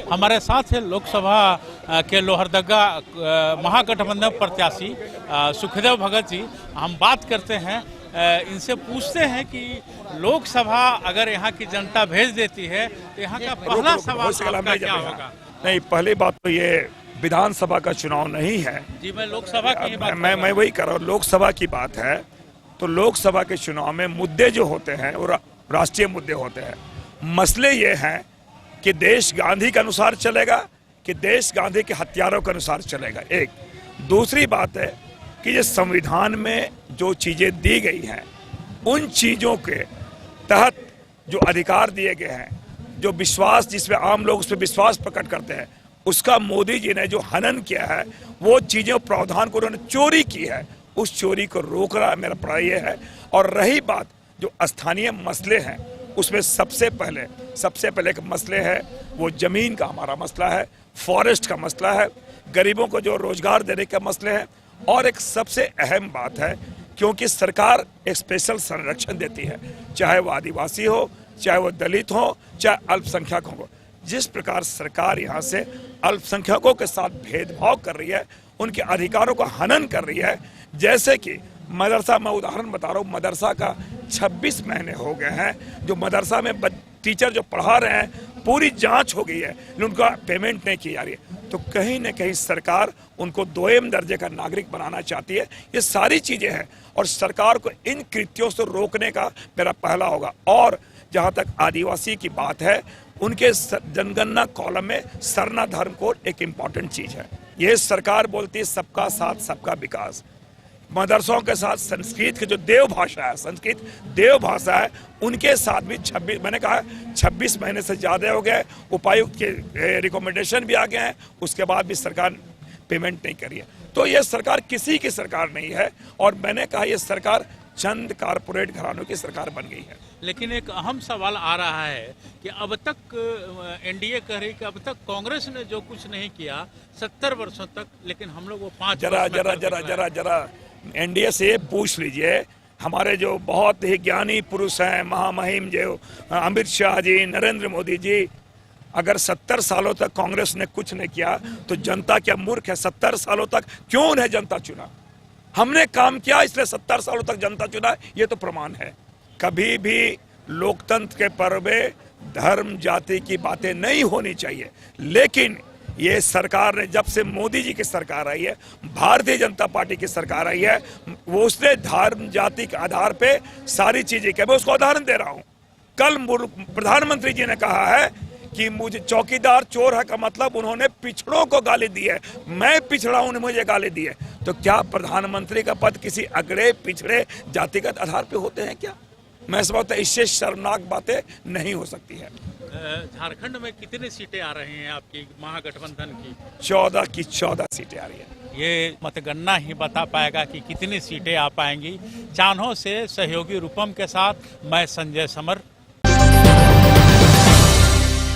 हमारे साथ है लोकसभा के लोहरदगा महागठबंधन प्रत्याशी सुखदेव भगत जी। हम बात करते हैं, इनसे पूछते हैं कि लोकसभा अगर यहाँ की जनता भेज देती है तो यहाँ का पहला सवाल आपका क्या होगा? नहीं, पहली बात तो ये विधानसभा का चुनाव नहीं है जी, मैं लोकसभा की बात मैं वही कर रहा हूँ। लोकसभा की बात है तो लोकसभा के चुनाव में मुद्दे जो होते हैं वो राष्ट्रीय मुद्दे होते हैं। मसले ये हैं कि देश गांधी के अनुसार चलेगा कि देश गांधी के हथियारों के अनुसार चलेगा। एक दूसरी बात है कि ये संविधान में जो चीजें दी गई हैं उन चीजों के तहत जो अधिकार दिए गए हैं, जो विश्वास जिसमें आम लोग उस पर विश्वास प्रकट करते हैं, उसका मोदी जी ने जो हनन किया है, वो चीजें प्रावधान को उन्होंने चोरी की है, उस चोरी को रोकना मेरा पड़ा ये है। और रही बात जो स्थानीय मसले हैं, उसमें सबसे पहले एक मसले है वो जमीन का हमारा मसला है, फॉरेस्ट का मसला है, गरीबों को जो रोजगार देने के मसले हैं। और एक सबसे अहम बात है क्योंकि सरकार एक स्पेशल संरक्षण देती है, चाहे वो आदिवासी हो, चाहे वो दलित हो, चाहे अल्पसंख्यक हो। जिस प्रकार सरकार यहाँ से अल्पसंख्यकों के साथ भेदभाव कर रही है, उनके अधिकारों को हनन कर रही है, जैसे कि मदरसा, मैं उदाहरण बता रहा हूँ, मदरसा का 26 महीने हो गए हैं जो मदरसा में टीचर जो पढ़ा रहे हैं पूरी जांच हो गई है लेकिन उनका पेमेंट नहीं की जा रही है। तो कहीं न कहीं सरकार उनको दोयम दर्जे का नागरिक बनाना चाहती है। ये सारी चीजें हैं और सरकार को इन कृत्यों से रोकने का मेरा पहला होगा। और जहाँ तक आदिवासी की बात है, उनके जनगणना कॉलम में सरना धर्म कोड एक इम्पॉर्टेंट चीज है। ये सरकार बोलती है सबका साथ सबका विकास। मदरसों के साथ संस्कृत की जो देव भाषा है, संस्कृत देव भाषा है, उनके साथ भी 26 महीने से ज्यादा हो गए। उपायुक्त के रिकमेंडेशन भी आ गए हैं, उसके बाद भी सरकार पेमेंट नहीं करी है। तो ये सरकार किसी की सरकार नहीं है और मैंने कहा ये सरकार चंद कारपोरेट घरानों की सरकार बन गई है। लेकिन एक अहम सवाल आ रहा है कि अब तक एनडीए कह रही कि अब तक कांग्रेस ने जो कुछ नहीं किया 70 वर्षों तक, लेकिन हम लोग वो 5 जरा एनडीए से पूछ लीजिए। हमारे जो बहुत ही ज्ञानी पुरुष हैं, महामहिम जो अमित शाह जी, नरेंद्र मोदी जी, अगर 70 सालों तक कांग्रेस ने कुछ नहीं किया तो जनता क्या मूर्ख है? 70 सालों तक क्यों उन्हें जनता चुना? हमने काम किया इसलिए 70 सालों तक जनता चुना, ये तो प्रमाण है। कभी भी लोकतंत्र के पर्व में धर्म जाति की बातें नहीं होनी चाहिए, लेकिन ये सरकार ने जब से मोदी जी की सरकार आई है, भारतीय जनता पार्टी की सरकार आई है, वो उसने धर्म जाति के आधार पे सारी चीजें की। मैं उसको उदाहरण दे रहा हूं। कल प्रधानमंत्री जी ने कहा है कि मुझे चौकीदार चोर है का मतलब उन्होंने पिछड़ों को गाली दी है। मैं पिछड़ा हूं, मुझे गाली दी है। तो क्या प्रधानमंत्री का पद किसी अगड़े पिछड़े जातिगत आधार पे होते हैं क्या? मैं समझता हूं इससे शर्मनाक बातें नहीं हो सकती है। झारखंड में कितनी सीटें आ रही हैं आपकी महागठबंधन की? 14 की 14 सीटें आ रही है। ये मतगणना ही बता पाएगा कि कितनी सीटें आ पाएंगी। चान्हो से सहयोगी रूपम के साथ मैं संजय समर।